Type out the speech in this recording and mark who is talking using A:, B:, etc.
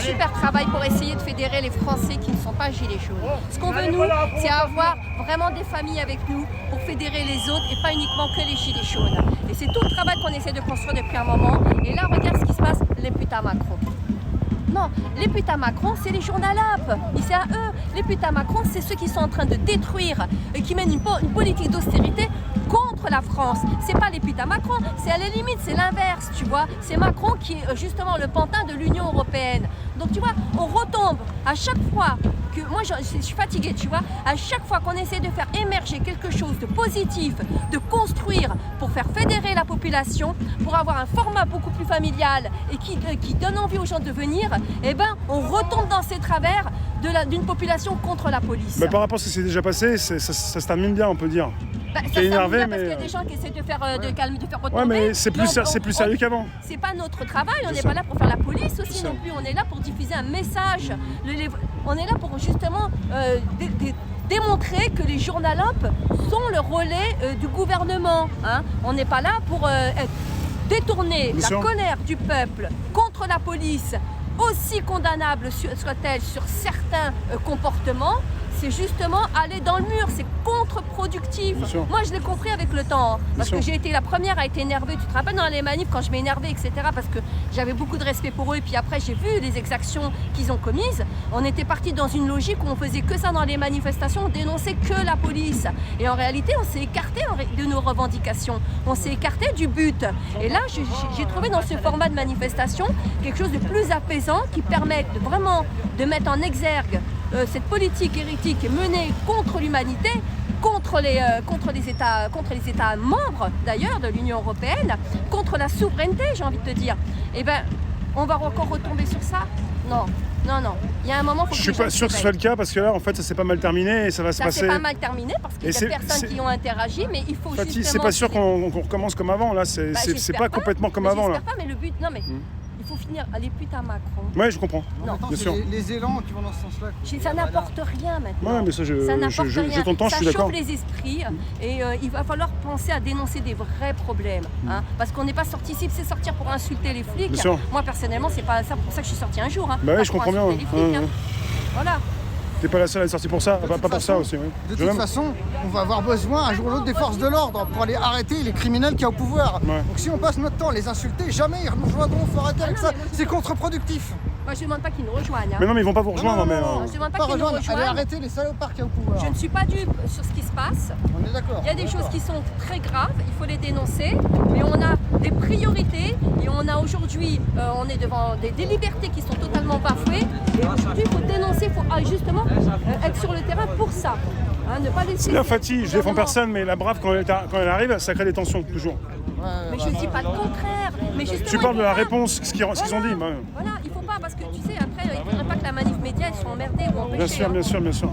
A: super travail pour essayer de fédérer les Français qui ne sont pas gilets jaunes. Ce qu'on veut, nous, c'est avoir vraiment des familles avec nous pour fédérer les autres et pas uniquement que les gilets jaunes. Et c'est tout le travail qu'on essaie de construire depuis un moment. Et là, regarde ce qui se passe, les putains Macron. Non, les putains Macron, c'est les journalapes. C'est à eux. Les putains Macron, c'est ceux qui sont en train de détruire et qui mènent une politique d'austérité contre la France. C'est pas les putains Macron, c'est à la limite, c'est l'inverse, tu vois. C'est Macron qui est justement le pantin de l'Union européenne. Donc tu vois, on retombe à chaque fois que, moi je suis fatiguée, tu vois, à chaque fois qu'on essaie de faire émerger quelque chose de positif, de construire pour faire fédérer la population, pour avoir un format beaucoup plus familial et qui donne envie aux gens de venir, eh ben on retombe dans ces travers d'une population contre la police.
B: Mais par rapport à ce qui s'est déjà passé, ça se termine bien, on peut dire.
A: Bah, ça
B: énervé,
A: bien
B: mais...
A: parce qu'il y a des gens qui essaient de faire calmer, de faire retomber.
B: Ouais, mais c'est plus sérieux qu'avant.
A: C'est pas notre travail, on n'est pas là pour faire la police aussi non plus, on est là pour diffuser un message. On est là pour justement démontrer que les journalopes sont le relais du gouvernement. Hein. On n'est pas là pour détourner la colère du peuple contre la police, aussi condamnable soit-elle sur certains comportements. C'est justement aller dans le mur, c'est contre-productif. Moi, je l'ai compris avec le temps, hein, parce que j'ai été la première à être énervée. Tu te rappelles dans les manifs quand je m'énervais, etc. Parce que j'avais beaucoup de respect pour eux. Et puis après, j'ai vu les exactions qu'ils ont commises. On était parti dans une logique où on faisait que ça dans les manifestations, on dénonçait que la police. Et en réalité, on s'est écarté de nos revendications. On s'est écarté du but. Et là, j'ai trouvé dans ce format de manifestation quelque chose de plus apaisant qui permet vraiment de mettre en exergue cette politique hérétique est menée contre l'humanité, contre les États membres d'ailleurs de l'Union européenne, contre la souveraineté, j'ai envie de te dire. Eh bien, on va encore retomber sur ça? Non. Il y a un moment,
B: je suis pas sûr que ce soit le cas parce que là, en fait, ça s'est pas mal terminé et ça va se passer.
A: Ça s'est pas mal terminé parce qu'il y a personnes qui ont interagi, mais il faut justement.
B: C'est pas sûr qu'on recommence comme avant. Là, c'est pas complètement comme avant.
A: J'espère pas, mais le but, non mais. Il faut finir les putains Macron.
B: Ouais, je comprends.
C: Non, bien sûr. Les élans qui vont dans ce sens-là.
A: Ça n'apporte rien maintenant.
B: Ouais, mais ça, je t'entends, je suis d'accord.
A: Ça chauffe les esprits et il va falloir penser à dénoncer des vrais problèmes. Hein, parce qu'on n'est pas sorti ici, c'est sortir pour insulter les flics. Moi, personnellement, c'est pas ça pour ça que je suis sortie un jour. Hein,
B: bah oui, je comprends bien.
A: Voilà.
B: T'es pas la seule à être sortie pour ça, pas pour ça aussi. Oui.
C: De toute façon, on va avoir besoin un jour ou l'autre des forces de l'ordre pour aller arrêter les criminels qui sont au pouvoir. Ouais. Donc si on passe notre temps à les insulter, jamais ils nous rejoindront, faut arrêter avec ça, c'est contre-productif.
A: Moi je ne demande pas qu'ils nous rejoignent. Hein.
B: Mais non, mais ils vont pas vous rejoindre.
C: Je demande pas qu'ils nous rejoignent. Allez arrêter les salopards qui sont au pouvoir.
A: Je ne suis pas dupe sur ce qui se passe.
C: On est d'accord.
A: Il y a des choses qui sont très graves, il faut les dénoncer, mais on a des priorités et on a aujourd'hui, on est devant des libertés qui sont totalement bafouées. Et aujourd'hui, il faut dénoncer, il faut justement être sur le terrain pour ça. Hein, ne pas laisser.
B: C'est bien Fatih, je défends personne, mais la brave, quand elle arrive, ça crée des tensions, toujours.
A: Mais je ne dis pas le contraire. Mais
B: tu parles de la réponse, ce qu'ils ont dit.
A: Voilà, il ne faut pas, parce que tu sais, après, il ne faudrait pas que la manif média, ils sont emmerdés ou empêchés.
B: Bien sûr.